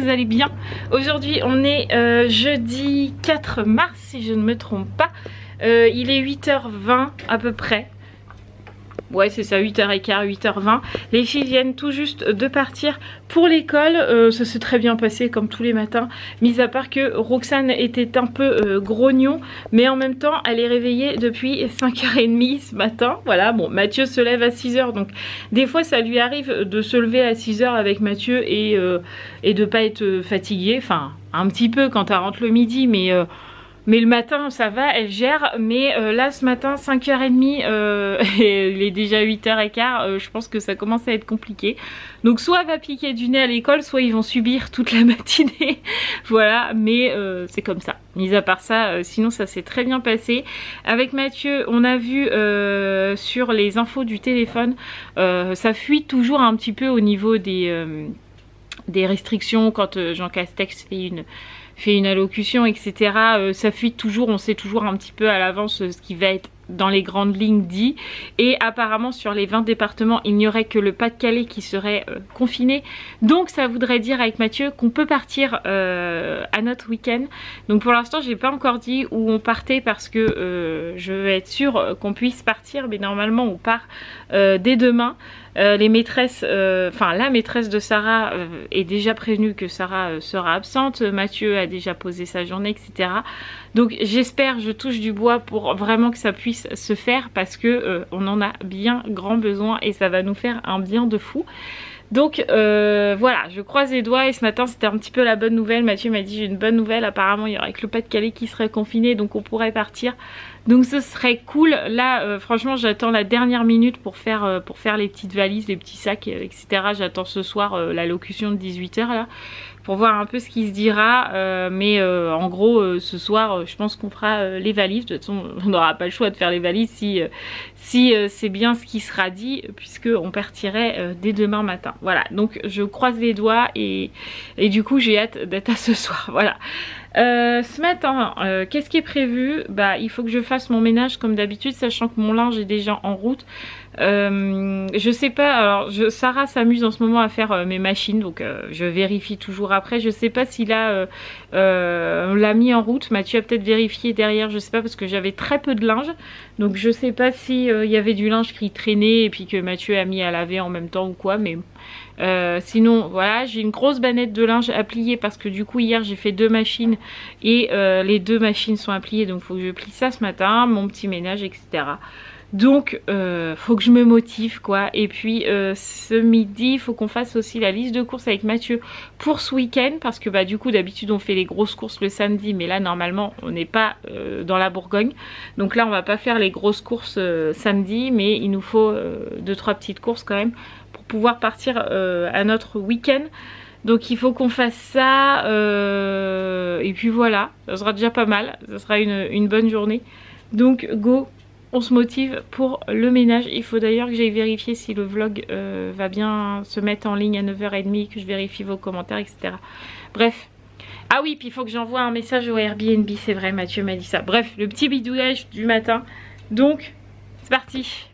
vous allez bien. Aujourd'hui on est jeudi 4 mars si je ne me trompe pas. Il est 8h20 à peu près. Ouais c'est ça, 8h15, 8h20. Les filles viennent tout juste de partir pour l'école. Ça s'est très bien passé comme tous les matins. Mis à part que Roxane était un peu grognon. Mais en même temps elle est réveillée depuis 5h30 ce matin. Voilà, bon Mathieu se lève à 6h. Donc des fois ça lui arrive de se lever à 6h avec Mathieu et de pas être fatiguée. Enfin un petit peu quand elle rentre le midi mais le matin ça va, elle gère. Mais là ce matin 5h30 et il est déjà 8h15, je pense que ça commence à être compliqué. Donc soit elle va piquer du nez à l'école, soit ils vont subir toute la matinée. Voilà, mais c'est comme ça. Mis à part ça, sinon ça s'est très bien passé. Avec Mathieu, on a vu sur les infos du téléphone, ça fuit toujours un petit peu au niveau des restrictions quand Jean Castex fait une allocution, etc. Ça fuite toujours, on sait toujours un petit peu à l'avance ce qui va être dans les grandes lignes dit. Et apparemment sur les 20 départements, il n'y aurait que le Pas-de-Calais qui serait confiné. Donc ça voudrait dire avec Mathieu qu'on peut partir à notre week-end. Donc pour l'instant j'ai pas encore dit où on partait parce que je veux être sûre qu'on puisse partir. Mais normalement on part dès demain. Les maîtresses, enfin la maîtresse de Sarah est déjà prévenue que Sarah sera absente. Mathieu a déjà posé sa journée, etc. Donc j'espère, je touche du bois pour vraiment que ça puisse se faire parce que on en a bien grand besoin et ça va nous faire un bien de fou. Donc voilà, je croise les doigts et ce matin c'était un petit peu la bonne nouvelle. Mathieu m'a dit j'ai une bonne nouvelle, apparemment il y aurait que le Pas-de-Calais qui serait confiné donc on pourrait partir. Donc ce serait cool. Là franchement j'attends la dernière minute pour faire les petites valises, les petits sacs, etc. J'attends ce soir l'allocution de 18h là pour voir un peu ce qui se dira. Mais en gros ce soir je pense qu'on fera les valises. De toute façon on n'aura pas le choix de faire les valises si c'est bien ce qui sera dit puisque on partirait dès demain matin. Voilà, donc je croise les doigts et du coup j'ai hâte d'être à ce soir. Voilà. Ce matin, qu'est-ce qui est prévu? Bah, il faut que je fasse mon ménage comme d'habitude, sachant que mon linge est déjà en route. Je sais pas, alors Sarah s'amuse en ce moment à faire mes machines, donc je vérifie toujours après. Je sais pas s'il a l'a mis en route. Mathieu a peut-être vérifié derrière, je sais pas, parce que j'avais très peu de linge, donc je sais pas si y avait du linge qui traînait et puis que Mathieu a mis à laver en même temps ou quoi, mais sinon voilà, j'ai une grosse bannette de linge à plier parce que du coup hier j'ai fait 2 machines et les 2 machines sont à plier, donc faut que je plie ça ce matin, mon petit ménage, etc. Donc faut que je me motive quoi. Et puis ce midi il faut qu'on fasse aussi la liste de courses avec Mathieu pour ce week-end, parce que bah du coup d'habitude on fait les grosses courses le samedi, mais là normalement on n'est pas dans la Bourgogne, donc là on va pas faire les grosses courses samedi, mais il nous faut 2-3 petites courses quand même pour pouvoir partir à notre week-end. Donc il faut qu'on fasse ça et puis voilà, ça sera déjà pas mal, ça sera une bonne journée. Donc go, on se motive pour le ménage. Il faut d'ailleurs que j'aille vérifier si le vlog va bien se mettre en ligne à 9h30, que je vérifie vos commentaires, etc. Bref. Ah oui, puis il faut que j'envoie un message au Airbnb, c'est vrai, Mathieu m'a dit ça. Bref, le petit bidouillage du matin. Donc, c'est parti.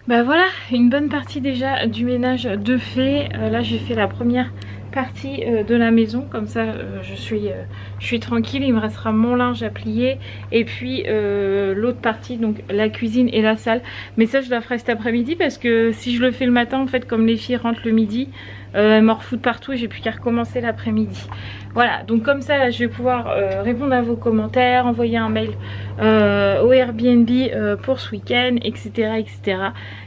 Bah voilà, une bonne partie déjà du ménage de fait. Là j'ai fait la première partie de la maison, comme ça je suis tranquille. Il me restera mon linge à plier et puis l'autre partie, donc la cuisine et la salle. Mais ça je la ferai cet après-midi parce que si je le fais le matin, en fait comme les filles rentrent le midi, elles m'en refoutent partout et j'ai plus qu'à recommencer l'après-midi. Voilà, donc comme ça là, je vais pouvoir répondre à vos commentaires, envoyer un mail au Airbnb pour ce week-end, etc., etc.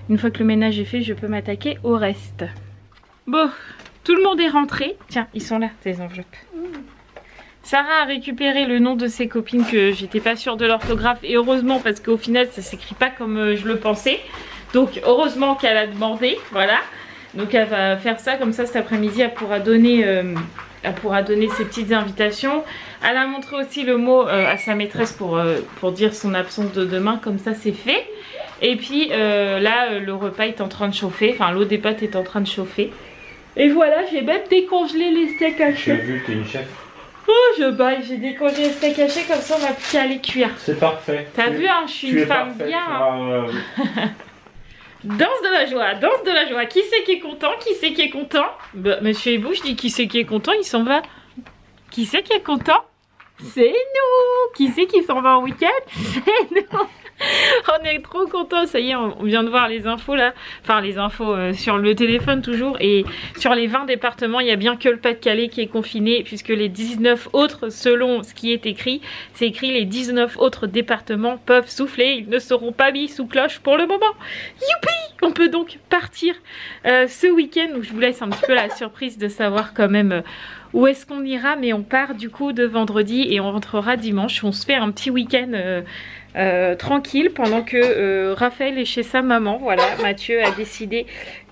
Une fois que le ménage est fait, je peux m'attaquer au reste. Bon, tout le monde est rentré. Tiens, ils sont là, ces enveloppes. Sarah a récupéré le nom de ses copines que j'étais pas sûre de l'orthographe. Et heureusement, parce qu'au final, ça s'écrit pas comme je le pensais. Donc, heureusement qu'elle a demandé. Voilà. Donc, elle va faire ça. Comme ça, cet après-midi, elle pourra donner ses petites invitations. Elle a montré aussi le mot à sa maîtresse pour dire son absence de demain. Comme ça, c'est fait. Et puis, là, le repas est en train de chauffer. Enfin, l'eau des pâtes est en train de chauffer. Et voilà, j'ai même décongelé les steaks hachés. J'ai vu que t'es une chef. Oh, je baille, j'ai décongelé les steaks hachés, comme ça on va plus qu'à les cuire. C'est parfait. T'as vu, hein, je suis une femme bien. Hein. Danse de la joie, danse de la joie. Qui c'est qui est content? Qui c'est qui est content? Bah, Monsieur Hibou, je dis qui c'est qui est content, il s'en va. Qui c'est qui est content? C'est nous. Qui c'est qui s'en va en week-end? C'est nous. On est trop contents, ça y est, on vient de voir les infos là, enfin les infos sur le téléphone toujours, et sur les 20 départements, il n'y a bien que le Pas-de-Calais qui est confiné, puisque les 19 autres, selon ce qui est écrit, c'est écrit les 19 autres départements peuvent souffler, ils ne seront pas mis sous cloche pour le moment. Youpi! On peut donc partir ce week-end, où je vous laisse un petit peu la surprise de savoir quand même où est-ce qu'on ira, mais on part du coup de vendredi et on rentrera dimanche. On se fait un petit week-end tranquille pendant que Raphaël est chez sa maman. Voilà, Mathieu a décidé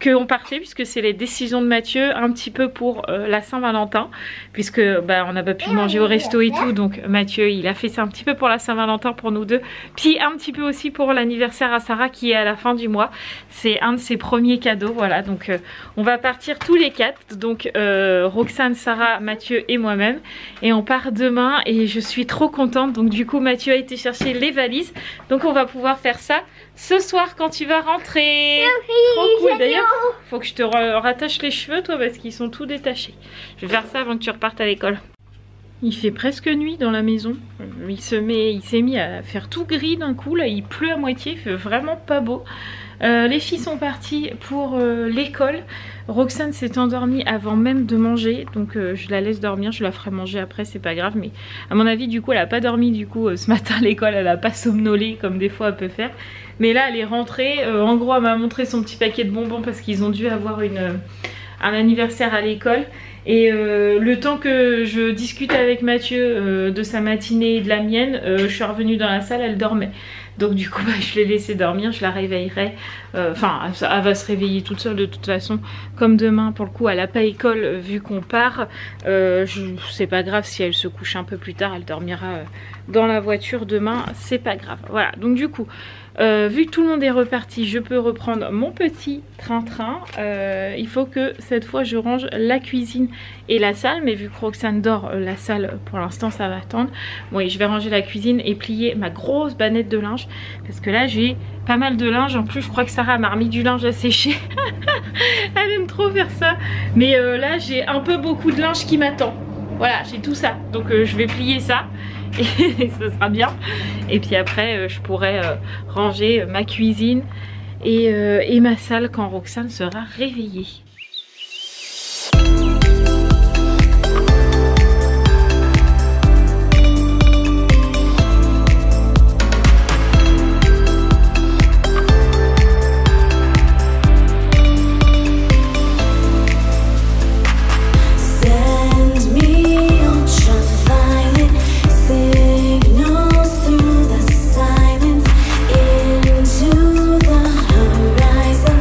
qu'on partait puisque c'est les décisions de Mathieu un petit peu pour la Saint-Valentin, puisque bah, on n'a pas pu manger au resto et tout, donc Mathieu il a fait ça un petit peu pour la Saint-Valentin pour nous deux, puis un petit peu aussi pour l'anniversaire à Sarah qui est à la fin du mois. C'est un de ses premiers cadeaux. Voilà, donc on va partir tous les quatre, donc Roxane, Sarah, Mathieu et moi-même, et on part demain et je suis trop contente. Donc du coup Mathieu a été chercher les valises, donc on va pouvoir faire ça ce soir quand tu vas rentrer. Trop cool. D'ailleurs, faut que je te rattache les cheveux toi parce qu'ils sont tout détachés. Je vais faire ça avant que tu repartes à l'école. Il fait presque nuit dans la maison. Il s'est mis à faire tout gris d'un coup. Là, il pleut à moitié. Il fait vraiment pas beau. Les filles sont parties pour l'école. Roxane s'est endormie avant même de manger. Donc je la laisse dormir. Je la ferai manger après, c'est pas grave. Mais à mon avis, du coup, elle a pas dormi. Du coup, ce matin à l'école, elle a pas somnolé comme des fois elle peut faire. Mais là, elle est rentrée. En gros, elle m'a montré son petit paquet de bonbons parce qu'ils ont dû avoir un anniversaire à l'école. Et le temps que je discute avec Mathieu de sa matinée et de la mienne, je suis revenue dans la salle, elle dormait. Donc du coup bah, je l'ai laissée dormir, je la réveillerai. Enfin elle va se réveiller toute seule de toute façon. Comme demain pour le coup elle n'a pas école vu qu'on part. C'est pas grave si elle se couche un peu plus tard, elle dormira dans la voiture demain, c'est pas grave. Voilà, donc du coup vu que tout le monde est reparti, je peux reprendre mon petit train-train. Il faut que cette fois je range la cuisine et la salle, mais vu que Roxane dort, la salle pour l'instant ça va attendre. Bon, et je vais ranger la cuisine et plier ma grosse bannette de linge parce que là j'ai pas mal de linge. En plus je crois que Sarah m'a remis du linge à sécher. Elle aime trop faire ça, mais là j'ai un peu beaucoup de linge qui m'attend. Voilà, j'ai tout ça, donc je vais plier ça et ce sera bien. Et puis après je pourrai ranger ma cuisine et ma salle quand Roxane sera réveillée. Into the horizon,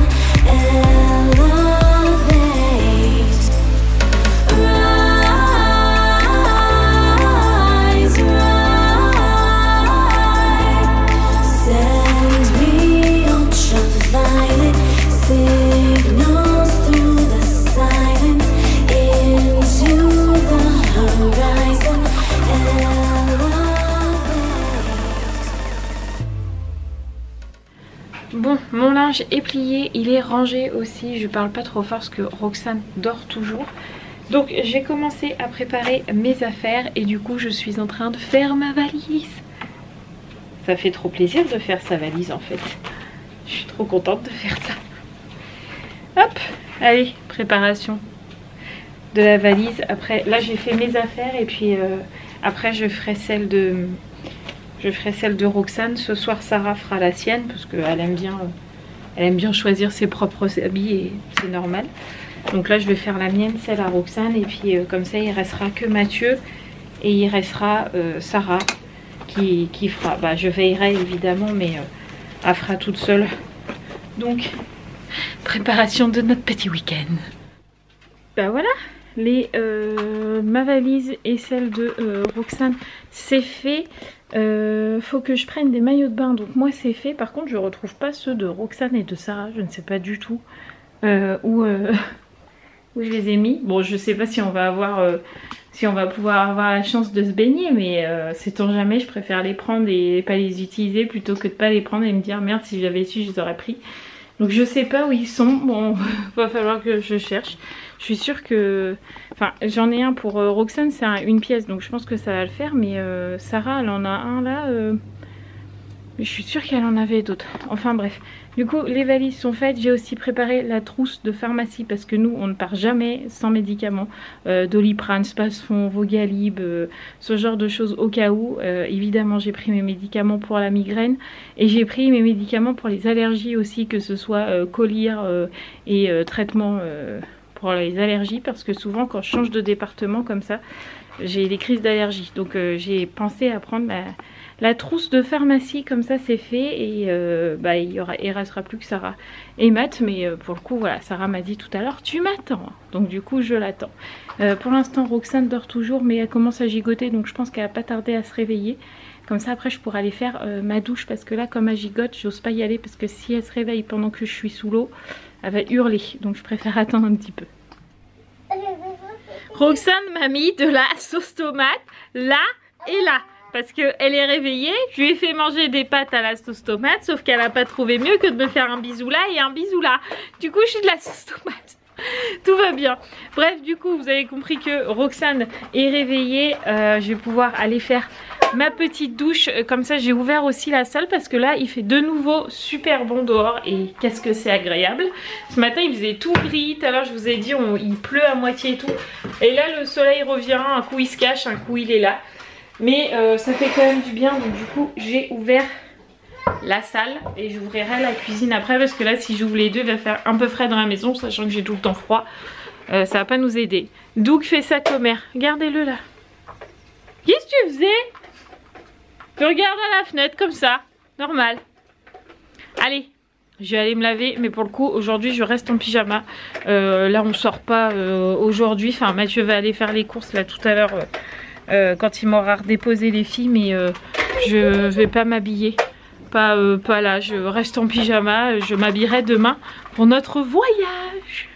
LOL. linge est plié, il est rangé aussi. Je parle pas trop fort parce que Roxane dort toujours. Donc j'ai commencé à préparer mes affaires et du coup je suis en train de faire ma valise. Ça fait trop plaisir de faire sa valise en fait. Je suis trop contente de faire ça. Hop, allez, préparation de la valise. Après, là j'ai fait mes affaires et puis après je ferai celle de Roxane. Ce soir Sarah fera la sienne parce qu'elle aime bien choisir ses propres habits et c'est normal. Donc là je vais faire la mienne, celle à Roxane, et puis comme ça il restera que Mathieu et il restera Sarah qui fera. Bah je veillerai évidemment, mais elle fera toute seule. Donc préparation de notre petit week-end. Bah voilà, ma valise et celle de Roxane c'est fait. Faut que je prenne des maillots de bain, donc moi c'est fait. Par contre je retrouve pas ceux de Roxane et de Sarah, je ne sais pas du tout où je les ai mis. Bon, je sais pas si on va pouvoir avoir la chance de se baigner, mais sait-on jamais, je préfère les prendre et pas les utiliser plutôt que de pas les prendre et me dire merde, si j'avais su je les aurais pris. Donc je sais pas où ils sont. Bon, va falloir que je cherche. Je suis sûre que... Enfin, j'en ai un pour Roxane, c'est une pièce, donc je pense que ça va le faire. Mais Sarah, elle en a un là. Je suis sûre qu'elle en avait d'autres. Enfin bref. Du coup, les valises sont faites. J'ai aussi préparé la trousse de pharmacie parce que nous, on ne part jamais sans médicaments. Doliprane, Spasfon, Vogalib, ce genre de choses au cas où. Évidemment, j'ai pris mes médicaments pour la migraine. Et j'ai pris mes médicaments pour les allergies aussi, que ce soit collyre et traitement pour les allergies. Parce que souvent, quand je change de département comme ça, j'ai des crises d'allergie. Donc j'ai pensé à prendre la trousse de pharmacie, comme ça c'est fait. Et il restera plus que Sarah et Matt. Mais pour le coup voilà, Sarah m'a dit tout à l'heure tu m'attends. Donc du coup je l'attends. Pour l'instant Roxane dort toujours, mais elle commence à gigoter, donc je pense qu'elle va pas tarder à se réveiller. Comme ça après je pourrai aller faire ma douche, parce que là comme elle gigote j'ose pas y aller, parce que si elle se réveille pendant que je suis sous l'eau elle va hurler. Donc je préfère attendre un petit peu. Roxane m'a mis de la sauce tomate là et là, parce qu'elle est réveillée. Je lui ai fait manger des pâtes à la sauce tomate, sauf qu'elle n'a pas trouvé mieux que de me faire un bisou là et un bisou là. Du coup je suis de la sauce tomate. Tout va bien. Bref, du coup vous avez compris que Roxane est réveillée. Je vais pouvoir aller faire ma petite douche. Comme ça j'ai ouvert aussi la salle, parce que là il fait de nouveau super bon dehors. Et qu'est-ce que c'est agréable. Ce matin il faisait tout gris. Tout à l'heure je vous ai dit il pleut à moitié et tout. Et là le soleil revient. Un coup il se cache, un coup il est là. Mais ça fait quand même du bien. Donc du coup j'ai ouvert la salle et j'ouvrirai la cuisine après, parce que là si j'ouvre les deux il va faire un peu frais dans la maison, sachant que j'ai tout le temps froid. Ça va pas nous aider. Doug fait sa commère. Regardez-le là. Qu'est-ce que tu faisais? Tu regardes à la fenêtre comme ça. Normal. Allez, je vais aller me laver. Mais pour le coup aujourd'hui je reste en pyjama. Là on sort pas aujourd'hui. Enfin Mathieu va aller faire les courses là tout à l'heure quand il m'aura redéposé les filles. Mais je vais pas m'habiller. Pas là, je reste en pyjama. Je m'habillerai demain pour notre voyage.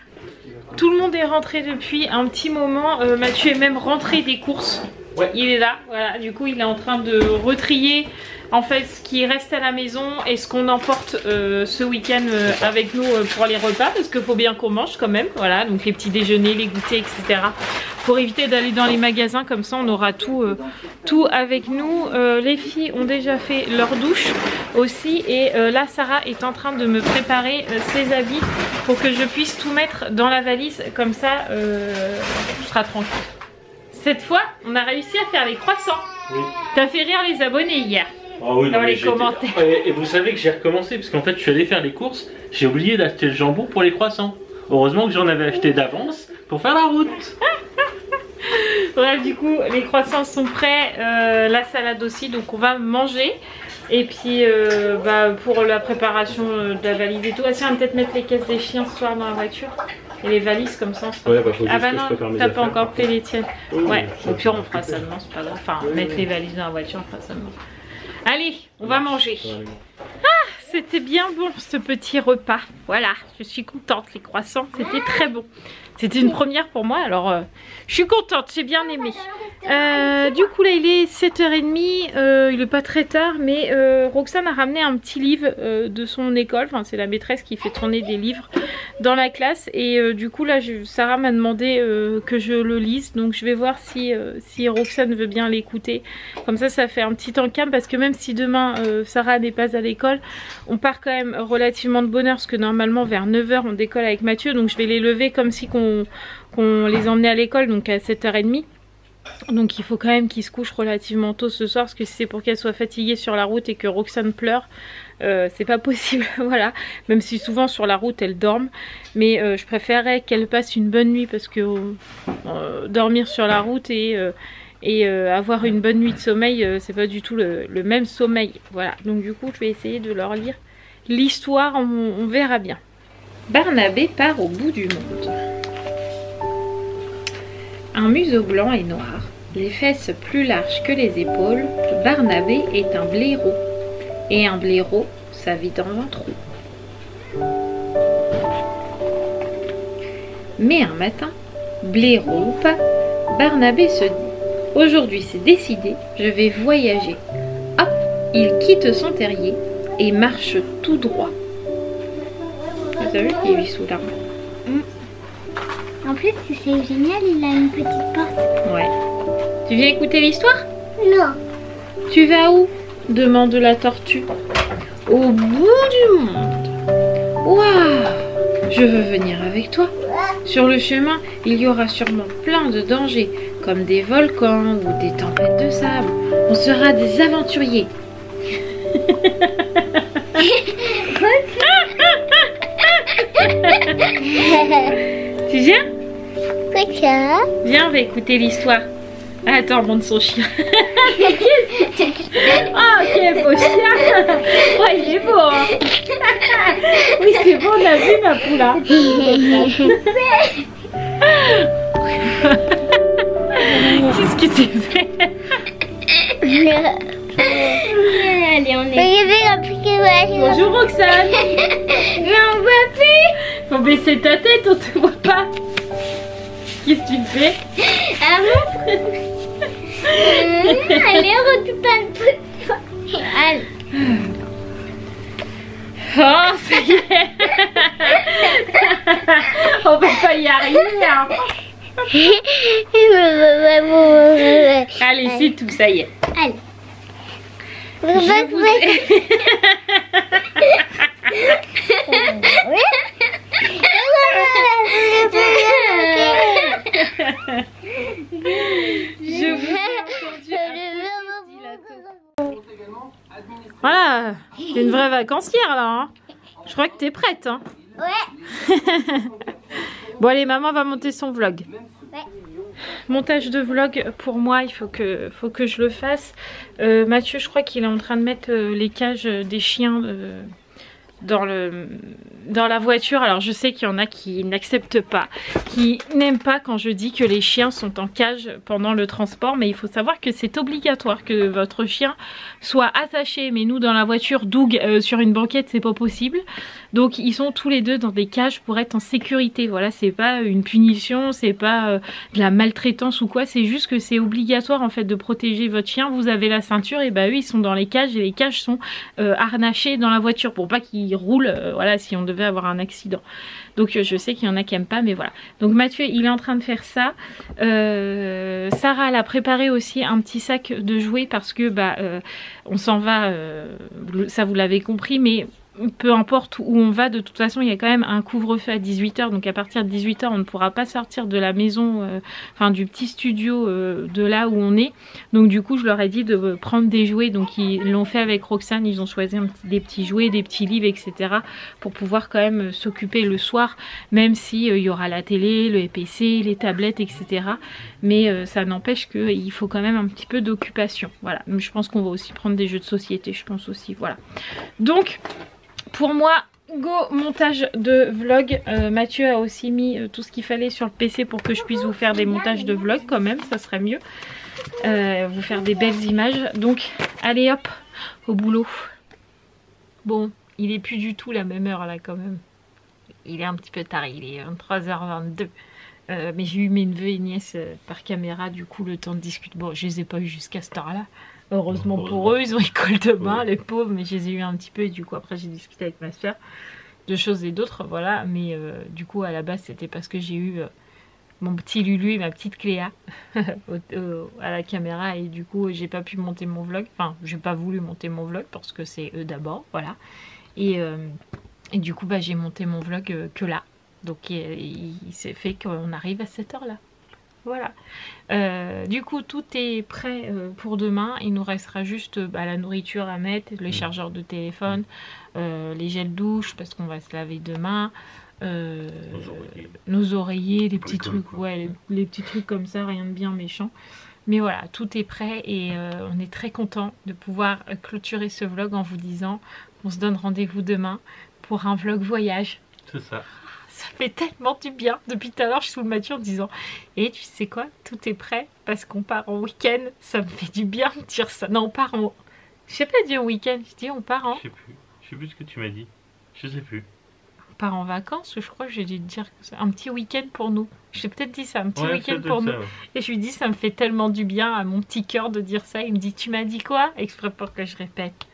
Tout le monde est rentré depuis un petit moment. Mathieu est même rentré des courses. Ouais. Il est là, voilà. Du coup il est en train de retrier en fait ce qui reste à la maison et ce qu'on emporte ce week-end avec nous pour les repas, parce qu'il faut bien qu'on mange quand même. Voilà, donc les petits déjeuners, les goûters, etc. Pour éviter d'aller dans les magasins, comme ça on aura tout avec nous. Les filles ont déjà fait leur douche aussi, et là Sarah est en train de me préparer ses habits pour que je puisse tout mettre dans la valise, comme ça je serai tranquille. Cette fois on a réussi à faire les croissants. Oui. T'as fait rire les abonnés hier. Oh oui, dans les commentaires. Et vous savez que j'ai recommencé, parce qu'en fait je suis allé faire les courses, j'ai oublié d'acheter le jambon pour les croissants. Heureusement que j'en avais acheté d'avance pour faire la route. Bref, du coup les croissants sont prêts, la salade aussi, donc on va manger. Et puis pour la préparation de la valise et tout, on va peut-être mettre les caisses des chiens ce soir dans la voiture. Et les valises comme ça. Ouais, bah, ah bah non, t'as pas encore fait les tiennes. Ouais, au pire on fera ça demain, c'est pas grave. Enfin, mettre les valises dans la voiture, on fera ça demain. Allez, on va manger. Ah, c'était bien bon ce petit repas. Voilà, je suis contente. Les croissants, c'était très bon. C'était une première pour moi, alors je suis contente, j'ai bien aimé. Du coup là il est 7h30, il est pas très tard, mais Roxane a ramené un petit livre de son école, enfin c'est la maîtresse qui fait tourner des livres dans la classe. Et du coup là Sarah m'a demandé que je le lise, donc je vais voir si Roxane veut bien l'écouter. Comme ça fait un petit encam, parce que même si demain Sarah n'est pas à l'école, on part quand même relativement de bonne heure, parce que normalement vers 9h on décolle avec Mathieu, donc je vais les lever comme si qu'on les emmenait à l'école, donc à 7h30. Donc il faut quand même qu'ils se couchent relativement tôt ce soir, parce que si c'est pour qu'elle soit fatiguée sur la route et que Roxane pleure, c'est pas possible. Voilà, même si souvent sur la route elles dorment, mais je préférerais qu'elle passe une bonne nuit, parce que dormir sur la route et avoir une bonne nuit de sommeil, c'est pas du tout le même sommeil. Voilà, donc du coup je vais essayer de leur lire l'histoire, on verra bien. Barnabé part au bout du monde. Un museau blanc et noir, les fesses plus larges que les épaules, Barnabé est un blaireau. Et un blaireau, ça vit dans un trou. Mais un matin, blaireau ou pas, Barnabé se dit « Aujourd'hui c'est décidé, je vais voyager. » Hop, il quitte son terrier et marche tout droit. Vous avez vu qu'il vit sous l'arbre? En plus, c'est génial, il a une petite porte. Ouais. Tu viens écouter l'histoire? Non. Tu vas où? Demande la tortue. Au bout du monde. Waouh! Je veux venir avec toi. Sur le chemin, il y aura sûrement plein de dangers, comme des volcans ou des tempêtes de sable. On sera des aventuriers. Tu viens? Quoi? Viens, on va écouter l'histoire. Attends, monte son chien. Oh, quel beau chien. Oh, il est beau, hein. Oui, c'est bon, on a vu ma poule. Qu'est-ce que tu fais? Allez, on est... Bonjour, Roxane. Mais on voit plus. Faut baisser ta tête, on te voit pas. Qu'est-ce que tu fais? Ah bon? Allez, on récupère un peu de toi. Allez. Oh, ça y est. On va pas y arriver, hein. Allez, c'est tout, ça y est. Allez. Je vous ai... Je vous ai entendu. Voilà, t'es une vraie vacancière là. Hein. Je crois que t'es prête. Hein. Ouais. Bon allez, maman va monter son vlog. Ouais. Montage de vlog pour moi, il faut que je le fasse. Mathieu, je crois qu'il est en train de mettre les cages des chiens dans la voiture. Alors je sais qu'il y en a qui n'acceptent pas, qui n'aiment pas quand je dis que les chiens sont en cage pendant le transport, mais il faut savoir que c'est obligatoire que votre chien soit attaché. Mais nous dans la voiture, Doug sur une banquette, c'est pas possible. Donc ils sont tous les deux dans des cages pour être en sécurité. Voilà, c'est pas une punition, c'est pas de la maltraitance ou quoi, c'est juste que c'est obligatoire en fait de protéger votre chien. Vous avez la ceinture, et bah eux ils sont dans les cages, et les cages sont harnachées dans la voiture pour pas qu'ils roulent, voilà, si on devait avoir un accident. Donc je sais qu'il y en a qui aiment pas, mais voilà. Donc Mathieu il est en train de faire ça. Sarah elle a préparé aussi un petit sac de jouets, parce que bah on s'en va, ça vous l'avez compris, mais peu importe où on va, de toute façon il y a quand même un couvre-feu à 18 h, donc à partir de 18 h on ne pourra pas sortir de la maison, enfin du petit studio de là où on est. Donc du coup je leur ai dit de prendre des jouets, donc ils l'ont fait avec Roxane, ils ont choisi des petits jouets, des petits livres, etc. pour pouvoir quand même s'occuper le soir, même si il y aura la télé, le PC, les tablettes, etc. Mais ça n'empêche qu'il faut quand même un petit peu d'occupation. Voilà, donc je pense qu'on va aussi prendre des jeux de société, je pense aussi, voilà. Donc pour moi, go montage de vlog. Mathieu a aussi mis tout ce qu'il fallait sur le PC pour que je puisse vous faire des montages de vlog quand même, ça serait mieux. Vous faire des belles images. Donc allez hop, au boulot. Bon, il est plus du tout la même heure là quand même. il est un petit peu tard, il est 23h22. Mais j'ai eu mes neveux et nièces par caméra, du coup le temps de discuter. Bon, je les ai pas eu jusqu'à cette heure-là. Heureusement pour eux, ils ont école demain, les pauvres, mais je les ai eu un petit peu et du coup après j'ai discuté avec ma soeur de choses et d'autres, voilà. Mais du coup à la base c'était parce que j'ai eu mon petit Lulu et ma petite Cléa à la caméra et du coup j'ai pas pu monter mon vlog, enfin j'ai pas voulu monter mon vlog parce que c'est eux d'abord, voilà. Et du coup bah, j'ai monté mon vlog que là. Donc il s'est fait qu'on arrive à cette heure-là. Voilà. Du coup, tout est prêt pour demain. Il nous restera juste la nourriture à mettre, les chargeurs de téléphone, les gels douche parce qu'on va se laver demain. Nos oreillers, les petits trucs, ouais, les petits trucs comme ça, rien de bien méchant. Mais voilà, tout est prêt et on est très content de pouvoir clôturer ce vlog en vous disant qu'on se donne rendez-vous demain pour un vlog voyage. C'est ça. Ça fait tellement du bien. Depuis tout à l'heure, je suis sous le Mathieu en disant et tu sais quoi, tout est prêt parce qu'on part en week-end. Ça me fait du bien de dire ça. Non, on part en... Je sais pas dire week-end, je dis on part en... Je sais plus ce que tu m'as dit. Je sais plus. On part en vacances, je crois que j'ai dû te dire que c'est un petit week-end pour nous. J'ai peut-être dit ça, un petit week-end pour nous. Et je lui dis, ça me fait tellement du bien à mon petit cœur de dire ça. Il me dit, tu m'as dit quoi? Exprès pour que je répète.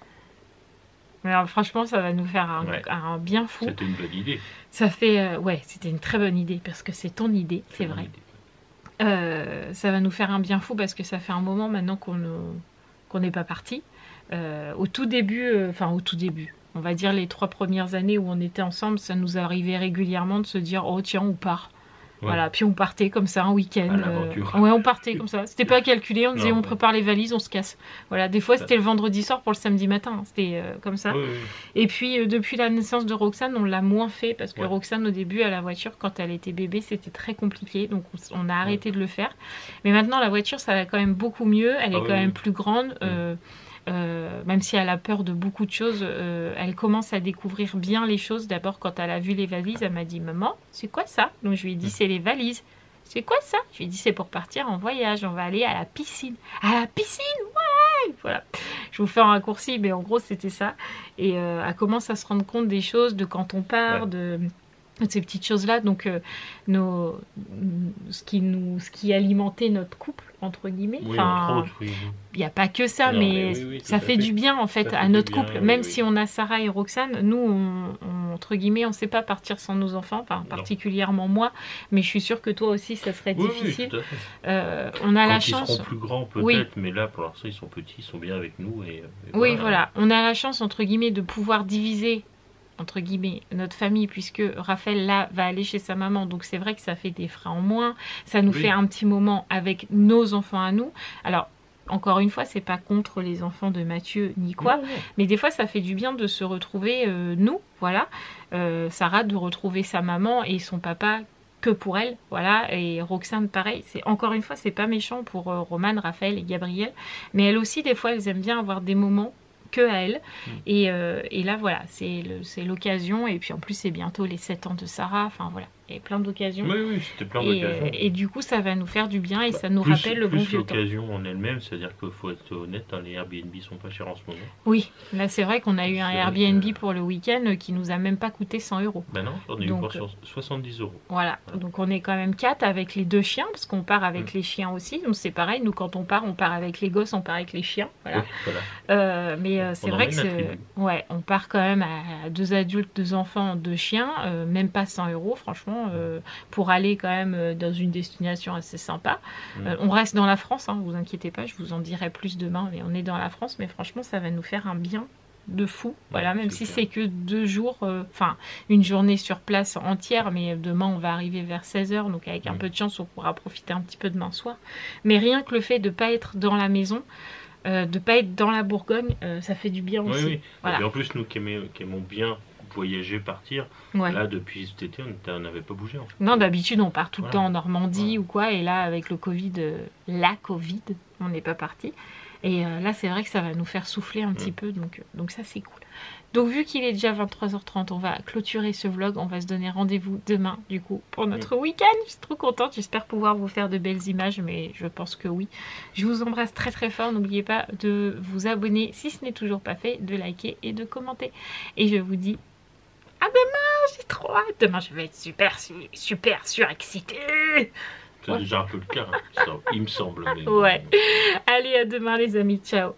Mais alors, franchement, ça va nous faire un bien fou. C'était une bonne idée. Ça fait... ouais, c'était une très bonne idée parce que c'est ton idée, c'est vrai. Ça va nous faire un bien fou parce que ça fait un moment maintenant qu'on n'est pas parti. Au tout début, on va dire les 3 premières années où on était ensemble, ça nous arrivait régulièrement de se dire oh tiens on part. Ouais. Voilà, puis on partait comme ça un week-end. Ouais, on partait comme ça. C'était pas calculé, on disait on prépare les valises, on se casse. Voilà, des fois c'était le vendredi soir pour le samedi matin, c'était comme ça. Oui. Et puis depuis la naissance de Roxane, on l'a moins fait parce que Roxane au début à la voiture quand elle était bébé, c'était très compliqué, donc on a arrêté de le faire. Mais maintenant la voiture ça va quand même beaucoup mieux, elle est quand même plus grande. Même si elle a peur de beaucoup de choses, elle commence à découvrir bien les choses. D'abord, quand elle a vu les valises, elle m'a dit « Maman, c'est quoi ça ?» Donc je lui ai dit « C'est les valises. » « C'est quoi ça ?» Je lui ai dit « C'est pour partir en voyage, on va aller à la piscine. »« À la piscine, ouais !» Voilà. Je vous fais un raccourci, mais en gros, c'était ça. Et elle commence à se rendre compte des choses, de quand on part, de ces petites choses-là. Donc, ce qui alimentait notre couple, entre guillemets. Oui, entre autres, oui. Il n'y a pas que ça, mais ça fait du bien en fait à notre couple. Même si on a Sarah et Roxane, nous, entre guillemets, on ne sait pas partir sans nos enfants, enfin particulièrement moi, mais je suis sûre que toi aussi, ça serait difficile. Oui, tout à fait. On a la Quand chance. Ils seront plus grands peut-être, mais là pour l'instant ils sont petits, ils sont bien avec nous. Oui, voilà. On a la chance entre guillemets de pouvoir diviser entre guillemets notre famille puisque Raphaël là va aller chez sa maman, donc c'est vrai que ça fait des frais en moins, ça nous fait un petit moment avec nos enfants à nous. Alors encore une fois, c'est pas contre les enfants de Mathieu ni quoi, mais des fois ça fait du bien de se retrouver nous, voilà. Sarah de retrouver sa maman et son papa que pour elle, voilà, et Roxane pareil, c'est encore une fois c'est pas méchant pour Romane, Raphaël et Gabriel, mais elles aussi des fois elles aiment bien avoir des moments que à elle. Et là voilà, c'est l'occasion, et puis en plus c'est bientôt les 7 ans de Sarah, enfin voilà, il y a plein d'occasions. Oui, c'était plein d'occasions. Et du coup ça va nous faire du bien et ça nous rappelle le bon vieux temps. L'occasion en elle-même, c'est-à-dire qu'il faut être honnête, hein, les Airbnb sont pas chers en ce moment. Oui, là c'est vrai qu'on a eu un Airbnb pour le week-end qui nous a même pas coûté 100 €. Ben non, on a eu pour 70 €. Voilà, donc on est quand même 4 avec les 2 chiens, parce qu'on part avec les chiens aussi, donc c'est pareil, nous quand on part avec les gosses, on part avec les chiens, voilà. Mais c'est vrai que on part quand même à 2 adultes, 2 enfants, 2 chiens, même pas 100 €, franchement, pour aller quand même dans une destination assez sympa. On reste dans la France, hein, vous inquiétez pas, je vous en dirai plus demain, mais on est dans la France, mais franchement ça va nous faire un bien de fou, voilà, même si c'est que 2 jours, enfin une journée sur place entière, mais demain on va arriver vers 16 h, donc avec un peu de chance on pourra profiter un petit peu demain soir, mais rien que le fait de pas être dans la maison, de pas être dans la Bourgogne, ça fait du bien aussi. Voilà. Et en plus nous qui aimons bien voyager, partir, là depuis cet été on n'avait pas bougé en fait. Non, d'habitude on part tout le temps en Normandie ou quoi, et là avec le Covid, on n'est pas parti. Et là, c'est vrai que ça va nous faire souffler un petit peu, donc ça, c'est cool. Donc, vu qu'il est déjà 23h30, on va clôturer ce vlog. On va se donner rendez-vous demain, du coup, pour notre week-end. Je suis trop contente. J'espère pouvoir vous faire de belles images, mais je pense que oui. Je vous embrasse très, très fort. N'oubliez pas de vous abonner si ce n'est toujours pas fait, de liker et de commenter. Et je vous dis À demain, j'ai trop hâte. Demain, je vais être super surexcitée. C'est déjà un peu le cas, hein, il me semble. Mais... Ouais. Allez, à demain les amis, ciao.